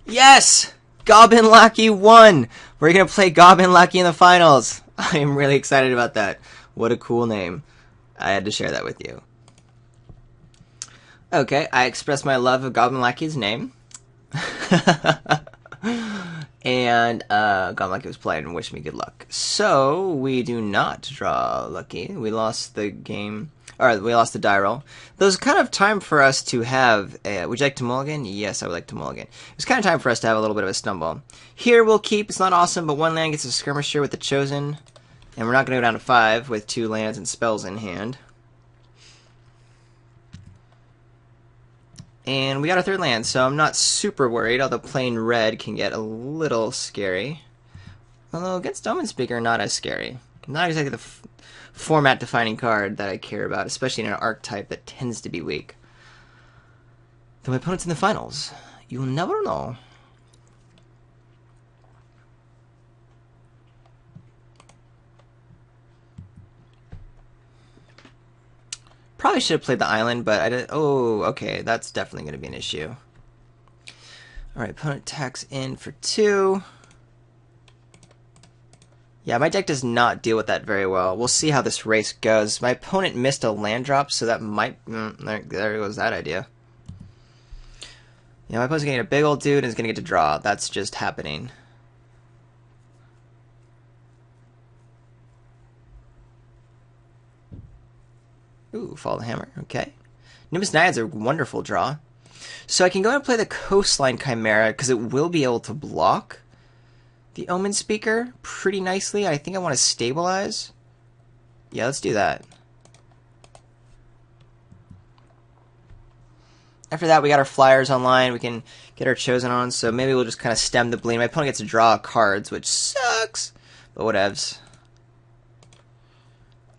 Yes! Goblin Lackey won! We're gonna play Goblin Lackey in the finals. I am really excited about that. What a cool name. I had to share that with you. Okay, I expressed my love of Goblin Lackey's name. And Goblin Lackey was playing and wished me good luck. So, we do not draw lucky. We lost the game. Or, we lost the die roll. There's kind of time for us to have... would you like to mulligan? Yes, I would like to mulligan. It's kind of time for us to have a little bit of a stumble. Here we'll keep. It's not awesome, but one land gets a skirmisher with the Chosen. And we're not going to go down to 5 with 2 lands and spells in hand. And we got a 3rd land, so I'm not super worried, although playing red can get a little scary. Although against Omen Speaker, not as scary. Not exactly the format-defining card that I care about, especially in an archetype that tends to be weak. Though my opponent's in the finals. You'll never know. Probably should have played the island, but I did. Oh, okay, that's definitely going to be an issue. Alright, opponent attacks in for 2. Yeah, my deck does not deal with that very well. We'll see how this race goes. My opponent missed a land drop, so that might... there goes that idea. Yeah, my opponent's going to get a big old dude and is going to get to draw. That's just happening. Ooh, Fall the Hammer. Okay. Nimbus Naiad's a wonderful draw. So I can go and play the Coastline Chimera because it will be able to block the Omen Speaker pretty nicely. I think I want to stabilize. Yeah, let's do that. After that, we got our flyers online. We can get our Chosen on, so maybe we'll just kind of stem the bleed. My opponent gets to draw cards, which sucks, but whatevs.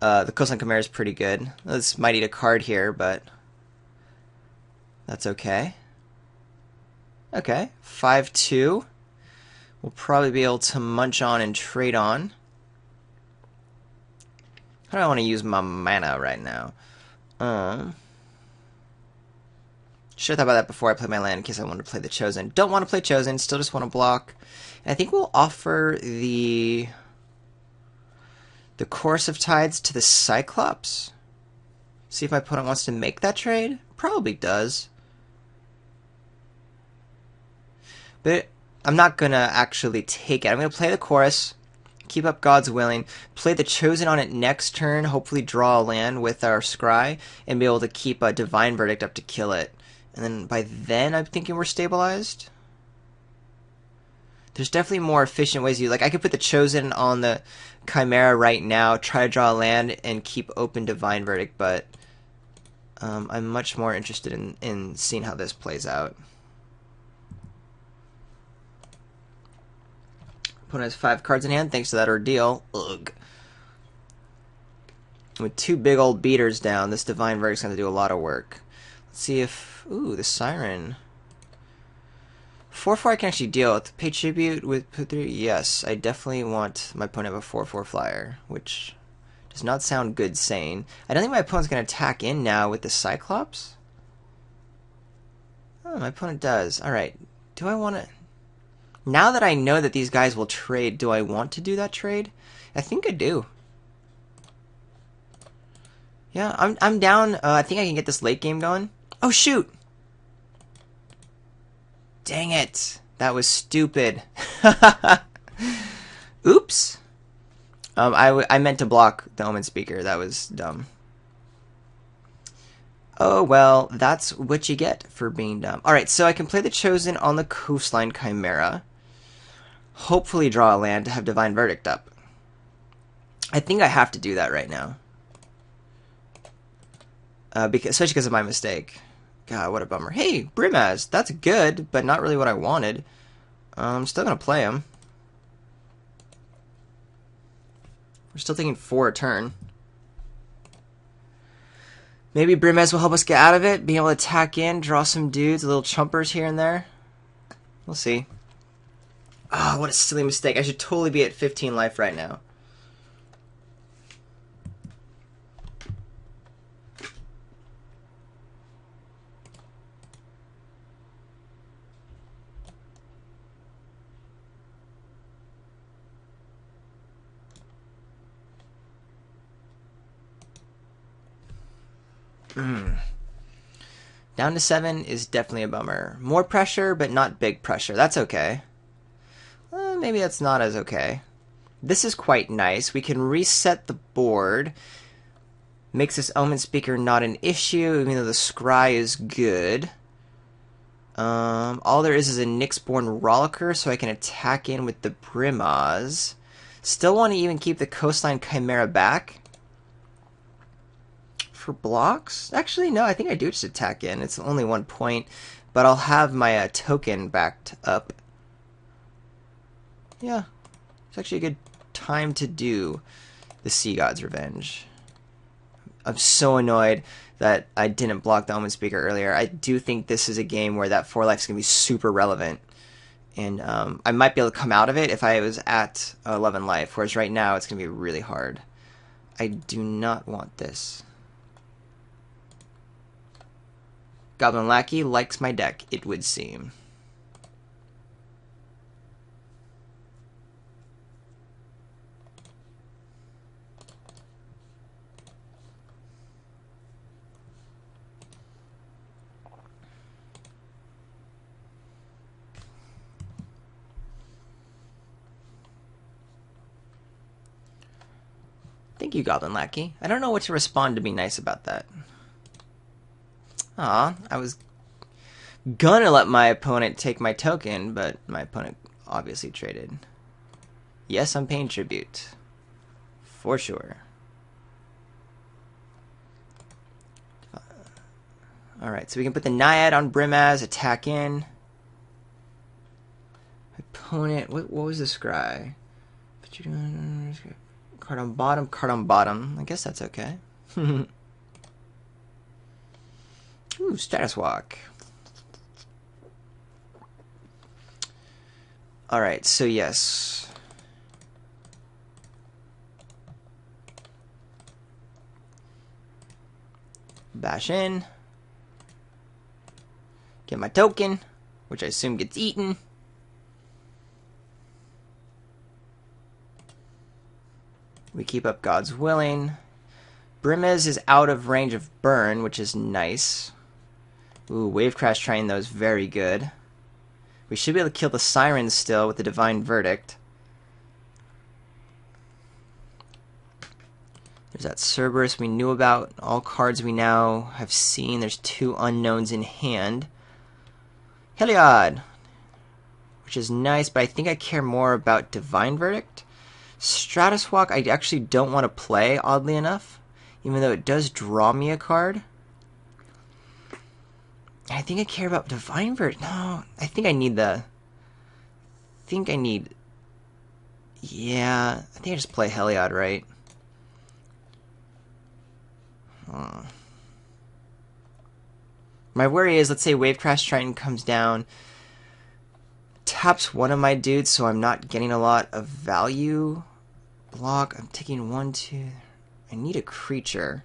The Coastline Chimera is pretty good. This might eat a card here, but that's okay. Okay, 5-2. We'll probably be able to munch on and trade on. How do I want to use my mana right now? Should have thought about that before I played my land in case I wanted to play the Chosen. Don't want to play Chosen, still just want to block. And I think we'll offer the Chorus of Tides to the Cyclops. See if my opponent wants to make that trade. Probably does. But I'm not going to actually take it. I'm going to play the Chorus, keep up God's Willing, play the Chosen on it next turn, hopefully draw a land with our Scry, and be able to keep a Divine Verdict up to kill it. And then by then, I'm thinking we're stabilized. There's definitely more efficient ways you... Like, I could put the Chosen on the Chimera right now, try to draw a land, and keep open Divine Verdict, but I'm much more interested in seeing how this plays out. Opponent has 5 cards in hand, thanks to that ordeal. Ugh. With 2 big old beaters down, this Divine Verdict's going to do a lot of work. Let's see if... Ooh, the Siren. 4-4 I can actually deal with. Pay tribute with put 3. Yes, I definitely want my opponent to have a 4-4 flyer, which does not sound good saying. I don't think my opponent's going to attack in now with the Cyclops. Oh, my opponent does. Alright. Do I want to... Now that I know that these guys will trade, do I want to do that trade? I think I do. Yeah, I'm down. I think I can get this late game going. Oh, shoot! Dang it. That was stupid. Oops. I meant to block the Omen Speaker. That was dumb. Oh, well, that's what you get for being dumb. Alright, so I can play the Chosen on the Coastline Chimera. Hopefully draw a land to have Divine Verdict up. I think I have to do that right now. Especially because of my mistake. God, what a bummer. Hey, Brimaz, that's good, but not really what I wanted. I'm still going to play him. We're still taking 4 a turn. Maybe Brimaz will help us get out of it, being able to attack in, draw some dudes, little chumpers here and there. We'll see. Oh, what a silly mistake. I should totally be at 15 life right now. Down to 7 is definitely a bummer. More pressure, but not big pressure. That's okay. Maybe that's not as okay. This is quite nice. We can reset the board. Makes this Omen Speaker not an issue, even though the Scry is good. All there is a Nyxborn Rollicker, so I can attack in with the Brimaz. Still want to even keep the Coastline Chimera back. For blocks? Actually, no, I think I do just attack in. It's only 1 point, but I'll have my token backed up. Yeah, it's actually a good time to do the Sea God's Revenge. I'm so annoyed that I didn't block the Omen Speaker earlier. I do think this is a game where that 4 life is going to be super relevant. And I might be able to come out of it if I was at 11 life, whereas right now it's going to be really hard. I do not want this. Goblin Lackey likes my deck, it would seem. Thank you, Goblin Lackey. I don't know what to respond to be nice about that. Aw, I was gonna let my opponent take my token, but my opponent obviously traded. Yes, I'm paying tribute. For sure. Alright, so we can put the Naiad on Brimaz, attack in. Opponent, what was the Scry? Card on bottom, card on bottom. I guess that's okay. Ooh, Status Walk. Alright, so yes. Bash in. Get my token, which I assume gets eaten. We keep up God's Willing. Brimaz is out of range of burn, which is nice. Ooh, Wave Crash Train, though, is very good. We should be able to kill the Sirens still with the Divine Verdict. There's that Cerberus we knew about. All cards we now have seen. There's 2 unknowns in hand. Heliod, which is nice, but I think I care more about Divine Verdict. Stratus Walk I actually don't want to play, oddly enough, even though it does draw me a card. I think I care about Divine Verdict. No, I think I need the... Yeah, I think I just play Heliod, right? My worry is, let's say Wave Crash Triton comes down, taps one of my dudes, so I'm not getting a lot of value. Block, I'm taking 1, 2... I need a creature.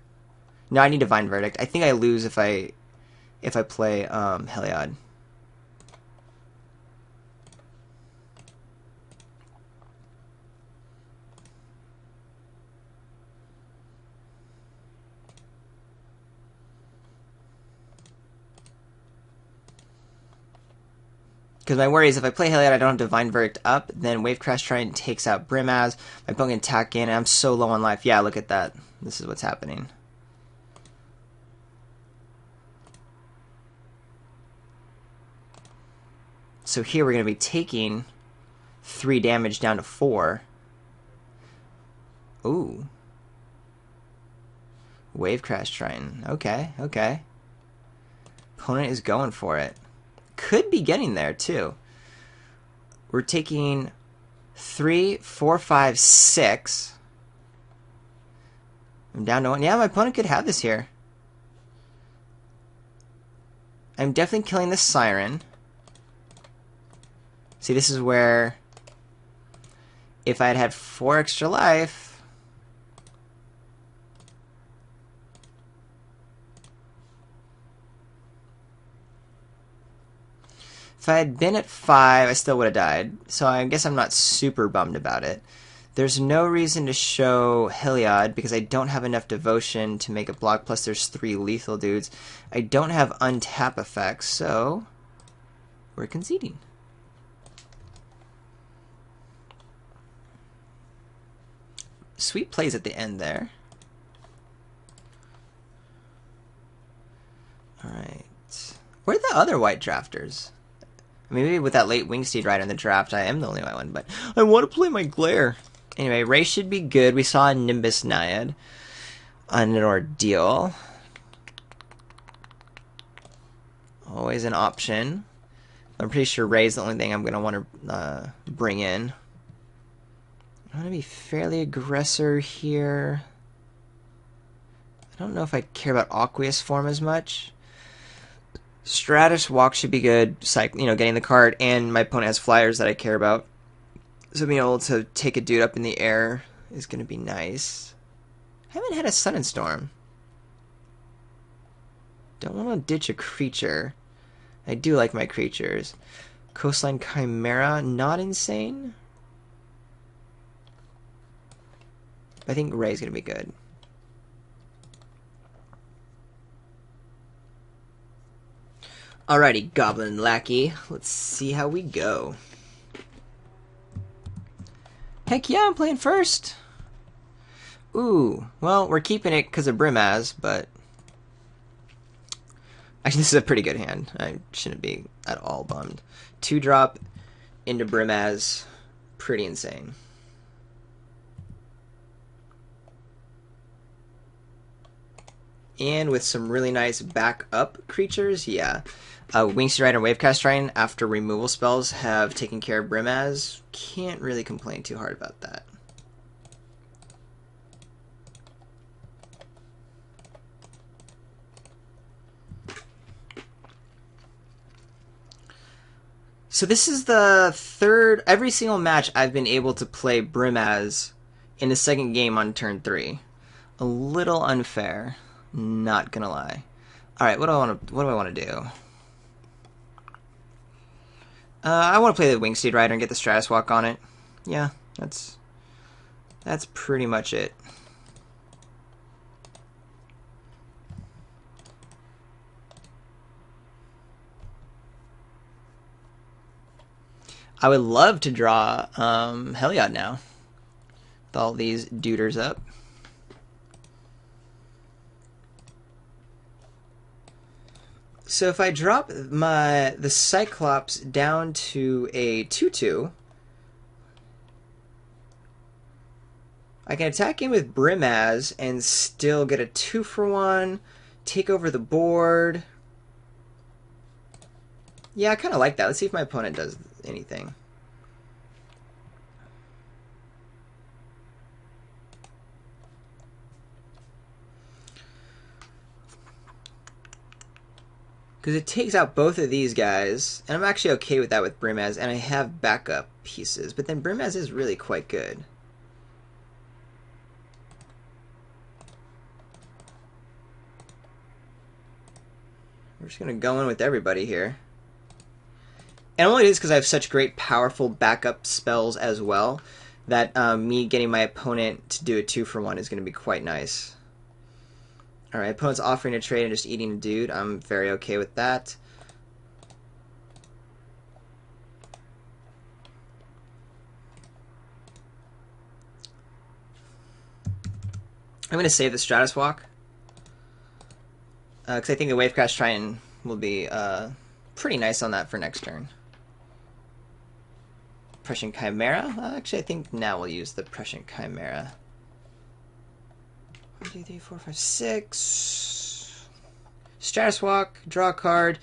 No, I need Divine Verdict. I think I lose if I play Heliod. Because my worry is if I play Heliod, I don't have Divine Verdict up, then Wave Crash Trident takes out Brimaz, my opponent can attack in, and I'm so low on life. Yeah, look at that. This is what's happening. So here we're going to be taking 3 damage down to 4. Ooh. Wave Crash Triton. Okay, okay. Opponent is going for it. Could be getting there, too. We're taking 3, 4, 5, 6. I'm down to 1. Yeah, my opponent could have this here. I'm definitely killing this Siren. See, this is where if I had had 4 extra life... If I had been at 5, I still would have died. So I guess I'm not super bummed about it. There's no reason to show Heliod because I don't have enough devotion to make a block, plus there's 3 lethal dudes. I don't have untap effects, so we're conceding. Sweet plays at the end there. Alright. Where are the other white drafters? Maybe with that late Wingsteed Rider in the draft, I am the only white one, but I want to play my Glare. Anyway, Ray should be good. We saw a Nimbus Naiad on an Ordeal. Always an option. I'm pretty sure Ray's the only thing I'm going to want to bring in. I want to be fairly aggressor here. I don't know if I care about Aqueous Form as much. Stratus Walk should be good, getting the card, and my opponent has flyers that I care about. So being able to take a dude up in the air is going to be nice. I haven't had a Sun and Storm. Don't want to ditch a creature. I do like my creatures. Coastline Chimera, not insane. I think Ray's going to be good. Alrighty, Goblin Lackey. Let's see how we go. Heck yeah, I'm playing first. Ooh, well, we're keeping it because of Brimaz, but actually, this is a pretty good hand. I shouldn't be at all bummed. 2-drop into Brimaz, pretty insane. And with some really nice backup creatures, yeah. Wingsteed Rider and Wavecast Shrine, after removal spells, have taken care of Brimaz. Can't really complain too hard about that. So this is the third... Every single match I've been able to play Brimaz in the second game on turn 3. A little unfair. Not gonna lie. Alright, what do I want to do? I want to play the Wingsteed Rider and get the Stratus Walk on it. Yeah, that's pretty much it. I would love to draw Heliod now. With all these duders up. So if I drop the Cyclops down to a 2/2, I can attack in with Brimaz and still get a 2-for-1, take over the board. Yeah, I kind of like that. Let's see if my opponent does anything. Because it takes out both of these guys, and I'm actually okay with that with Brimaz, and I have backup pieces, but then Brimaz is really quite good. We're just going to go in with everybody here. And only it is because I have such great powerful backup spells as well, that me getting my opponent to do a 2-for-1 is going to be quite nice. Alright, opponent's offering a trade and just eating a dude. I'm very okay with that. I'm going to save the Stratus Walk. Because I think the Wavecast Shrine will be pretty nice on that for next turn. Prescient Chimera? Actually, I think now we'll use the Prescient Chimera. 1, 2, 3, 4, 5, 6. Stratus Walk, draw a card.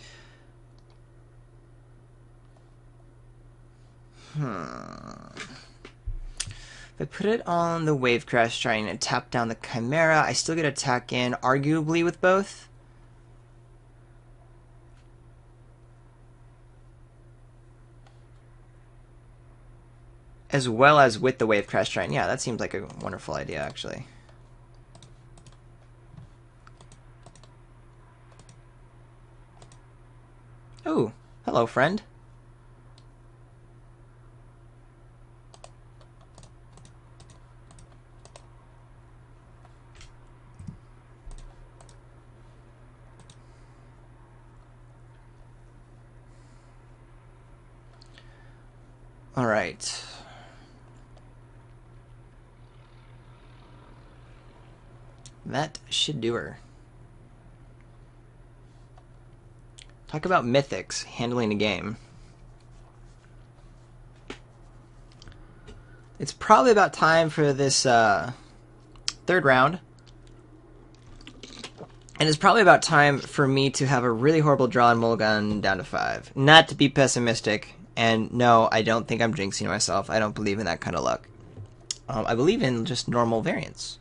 If I put it on the Wavecrash Shrine and tap down the Chimera, I still get attack in, arguably with both. As well as with the Wavecrash Shrine. Yeah, that seems like a wonderful idea, actually. Oh, hello, friend. Alright. That should do her. Talk about mythics handling the game. It's probably about time for this third round. And it's probably about time for me to have a really horrible draw and mulligan down to 5. Not to be pessimistic, and no, I don't think I'm jinxing myself. I don't believe in that kind of luck. I believe in just normal variance.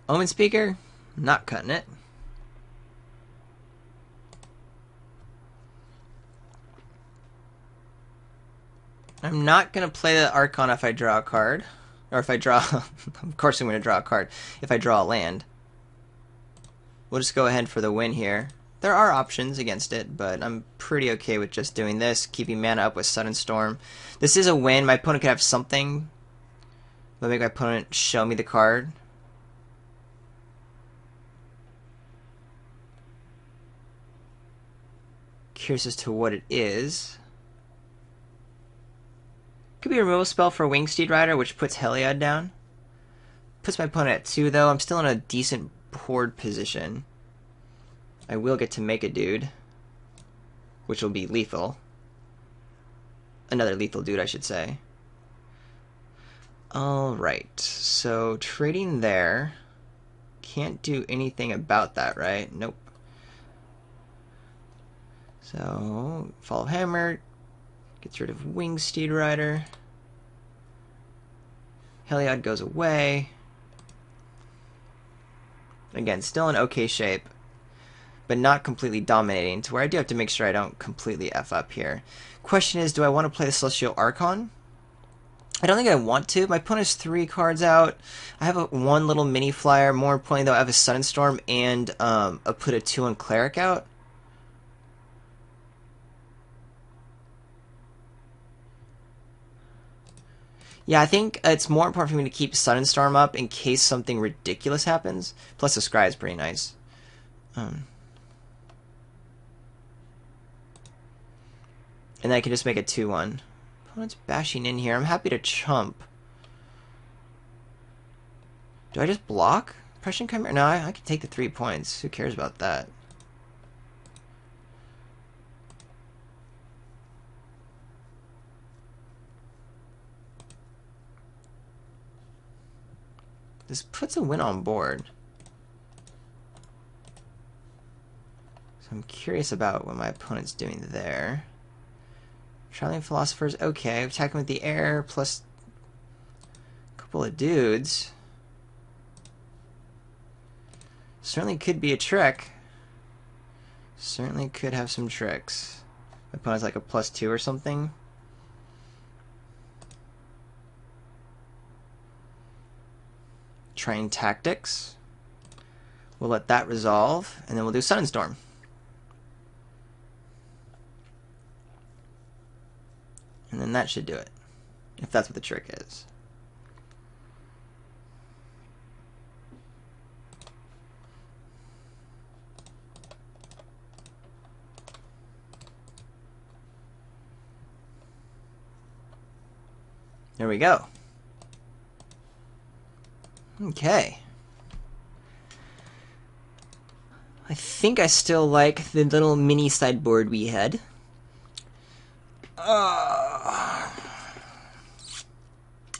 Omen Speaker, not cutting it. I'm not going to play the Archon if I draw a card. Or if I draw... of course I'm going to draw a card. If I draw a land. We'll just go ahead for the win here. There are options against it, but I'm pretty okay with just doing this. Keeping mana up with Sudden Storm. This is a win. My opponent could have something. But make my opponent show me the card. Curious as to what it is. Could be a removal spell for Wingsteed Rider, which puts Heliod down. Puts my opponent at 2, though. I'm still in a decent board position. I will get to make a dude, which will be lethal. Another lethal dude, I should say. Alright, so trading there. Can't do anything about that, right? Nope. So, Fall of Hammer. Gets rid of Wingsteed Rider. Heliod goes away. Again, still in okay shape, but not completely dominating, to where I do have to make sure I don't completely F up here. Question is, do I want to play the Celestial Archon? I don't think I want to. My opponent has 3 cards out. I have one little mini flyer. More importantly, though, I have a Sudden Storm and put a 2-1 Cleric out. Yeah, I think it's more important for me to keep Sudden Storm up in case something ridiculous happens. Plus, the Scry is pretty nice. And then I can just make a 2-1. Opponent's bashing in here. I'm happy to chump. Do I just block? Oppression Chimera? No, I can take the 3 points. Who cares about that? This puts a win on board. So I'm curious about what my opponent's doing there. Traveling Philosopher's okay. Attacking with the air plus a couple of dudes. Certainly could be a trick. Certainly could have some tricks. My opponent's like a +2 or something. Trying Tactics. We'll let that resolve, and then we'll do Sudden Storm. And then that should do it, if that's what the trick is. There we go. Okay. I think I still like the little mini sideboard we had.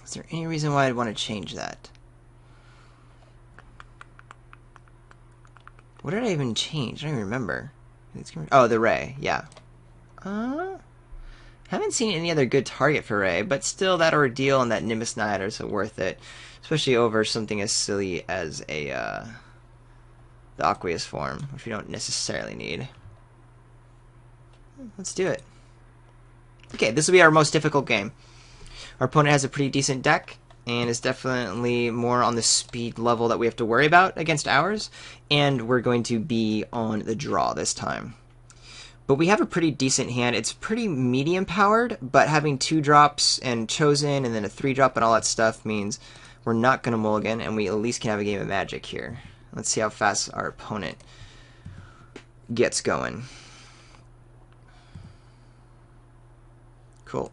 Is there any reason why I'd want to change that? What did I even change? I don't even remember. Oh, the Ray, yeah. Haven't seen any other good target for Ray, but still that Ordeal and that Nimbus Nihiliter is so worth it. Especially over something as silly as the Aqueous form, which we don't necessarily need. Let's do it. Okay, this will be our most difficult game. Our opponent has a pretty decent deck, and is definitely more on the speed level that we have to worry about against ours, and we're going to be on the draw this time. But we have a pretty decent hand. It's pretty medium powered, but having 2 drops and Chosen and then a 3-drop and all that stuff means we're not going to mulligan, and we at least can have a game of Magic here. Let's see how fast our opponent gets going. Cool.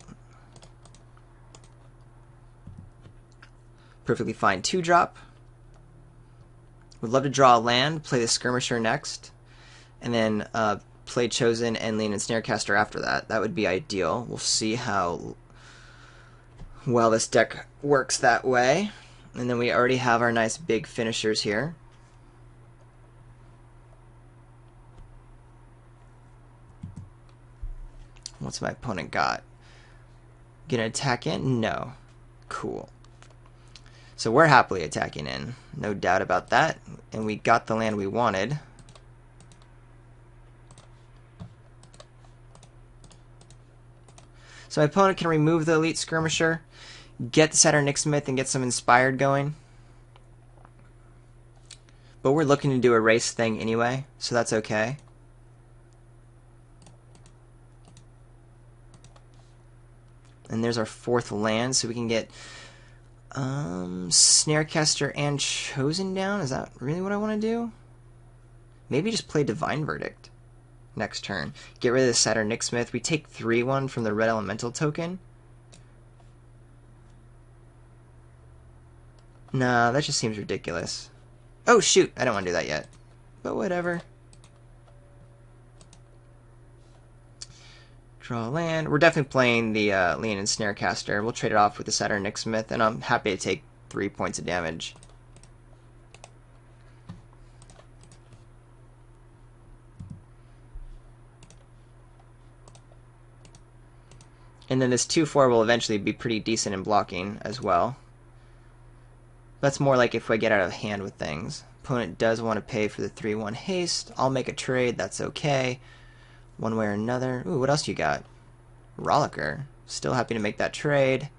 Perfectly fine 2-drop. Would love to draw a land, play the Skirmisher next, and then play Chosen and Leonin Snarecaster after that. That would be ideal. We'll see how well this deck works that way. And then we already have our nice big finishers here. What's my opponent got? Gonna attack in? No. Cool. So we're happily attacking in. No doubt about that. And we got the land we wanted. So my opponent can remove the Elite Skirmisher, get the Saturn Nixmith, and get some Inspired going. But we're looking to do a race thing anyway, so that's okay. And there's our 4th land, so we can get Snarecaster and Chosen down. Is that really what I want to do? Maybe just play Divine Verdict next turn. Get rid of the Saturn Nixmith. We take 3-1 from the red elemental token. Nah, that just seems ridiculous. Oh shoot, I don't want to do that yet. But whatever. Draw a land. We're definitely playing the Leonin Snarecaster. We'll trade it off with the Saturn Nixmith, and I'm happy to take 3 points of damage. And then this 2-4 will eventually be pretty decent in blocking as well. That's more like if I get out of hand with things. Opponent does want to pay for the 3-1 haste. I'll make a trade. That's okay. One way or another. Ooh, what else you got? Rollicker. Still happy to make that trade.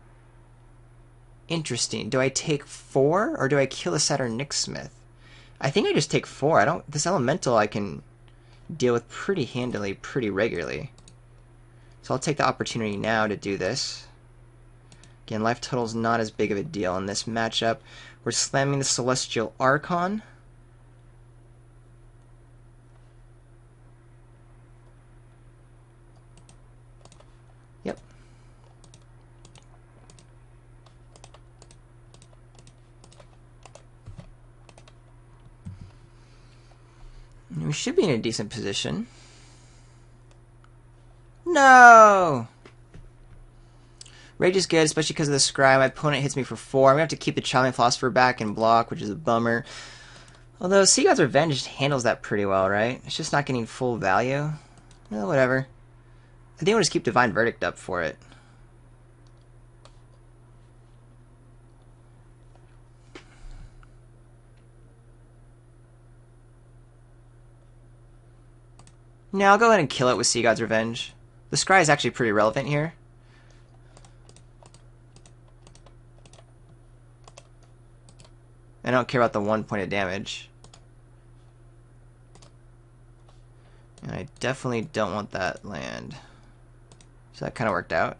Interesting. Do I take 4 or do I kill a Saturn Nixmith? I think I just take 4. This elemental I can deal with pretty handily, pretty regularly. So I'll take the opportunity now to do this. Again, life total's not as big of a deal in this matchup. We're slamming the Celestial Archon. Yep. We should be in a decent position. No! Rage is good, especially because of the Scry. My opponent hits me for 4. I'm going to have to keep the Charming Philosopher back and block, which is a bummer. Although Sea God's Revenge handles that pretty well, right? It's just not getting full value. Well, whatever. I think we'll just keep Divine Verdict up for it. No, I'll go ahead and kill it with Sea God's Revenge. The Scry is actually pretty relevant here. I don't care about the 1 point of damage. And I definitely don't want that land. So that kind of worked out. A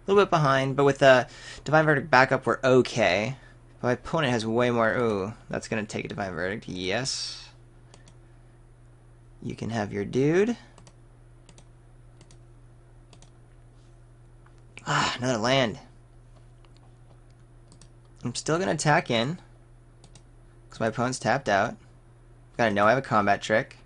little bit behind, but with the Divine Verdict backup, we're okay. But my opponent has way more. Ooh, that's going to take a Divine Verdict. Yes. You can have your dude. Ah, another land. I'm still going to attack in. Because my opponent's tapped out. Gotta know I have a combat trick.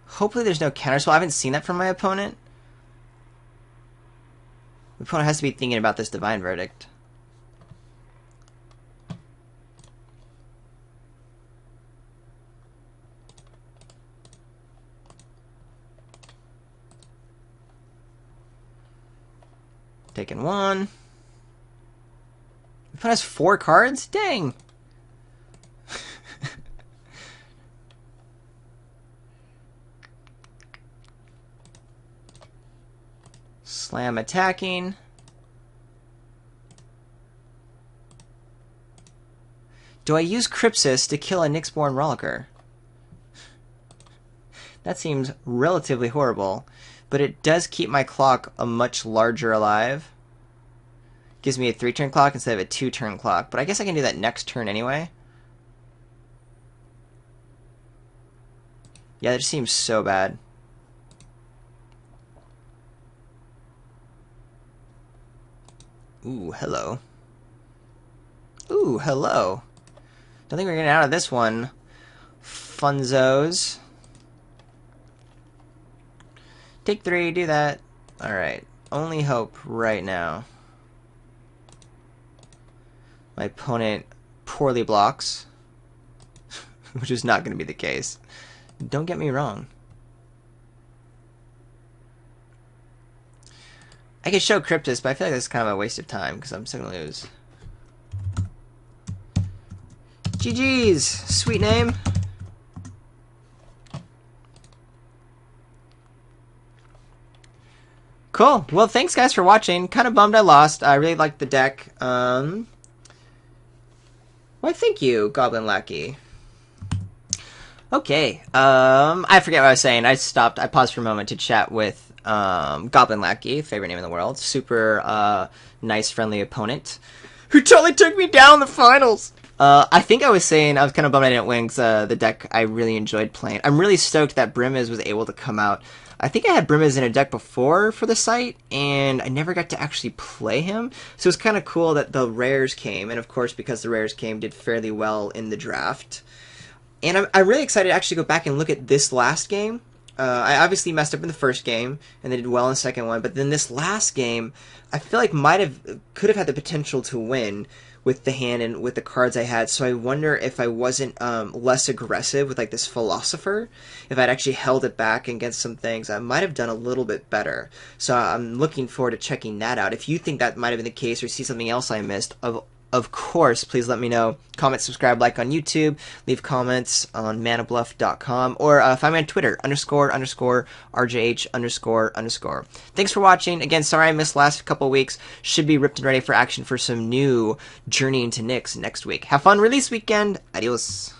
Hopefully there's no counterspell. I haven't seen that from my opponent. My opponent has to be thinking about this Divine Verdict. Taking 1. My opponent has 4 cards? Dang! Slam attacking. Do I use Crypsis to kill a Nyxborn Rollicker? That seems relatively horrible, but it does keep my clock a much larger alive. Gives me a 3-turn clock instead of a 2-turn clock. But I guess I can do that next turn anyway. Yeah, that just seems so bad. Ooh, hello. Ooh, hello. Don't think we're getting out of this one. Funzos. Take 3, do that. Alright. Only hope right now. My opponent poorly blocks. Which is not going to be the case. Don't get me wrong. I could show Cryptus, but I feel like this is kind of a waste of time because I'm still going to lose. GG's! Sweet name. Cool. Well, thanks guys for watching. Kind of bummed I lost. I really liked the deck. Why, thank you, Goblin Lackey. Okay. I forget what I was saying. I paused for a moment to chat with Goblin Lackey, favorite name in the world. Super nice, friendly opponent who totally took me down in the finals. I think I was saying I was kind of bummed I didn't win because the deck I really enjoyed playing. I'm really stoked that Brimez was able to come out. I think I had Brimez in a deck before for the site, and I never got to actually play him. So it's kind of cool that the rares came, and of course, because the rares came, did fairly well in the draft. And I'm really excited to actually go back and look at this last game. I obviously messed up in the first game, and they did well in the second one, but then this last game, I feel like could have had the potential to win with the hand and with the cards I had, so I wonder if I wasn't less aggressive with like this Philosopher, if I'd actually held it back against some things, I might have done a little bit better. So I'm looking forward to checking that out. If you think that might have been the case or see something else I missed, of course, please let me know. Comment, subscribe, like on YouTube. Leave comments on manabluff.com or find me on Twitter, __RJH___. Thanks for watching. Again, sorry I missed last couple weeks. Should be ripped and ready for action for some new Journey into Nyx next week. Have fun release weekend. Adios.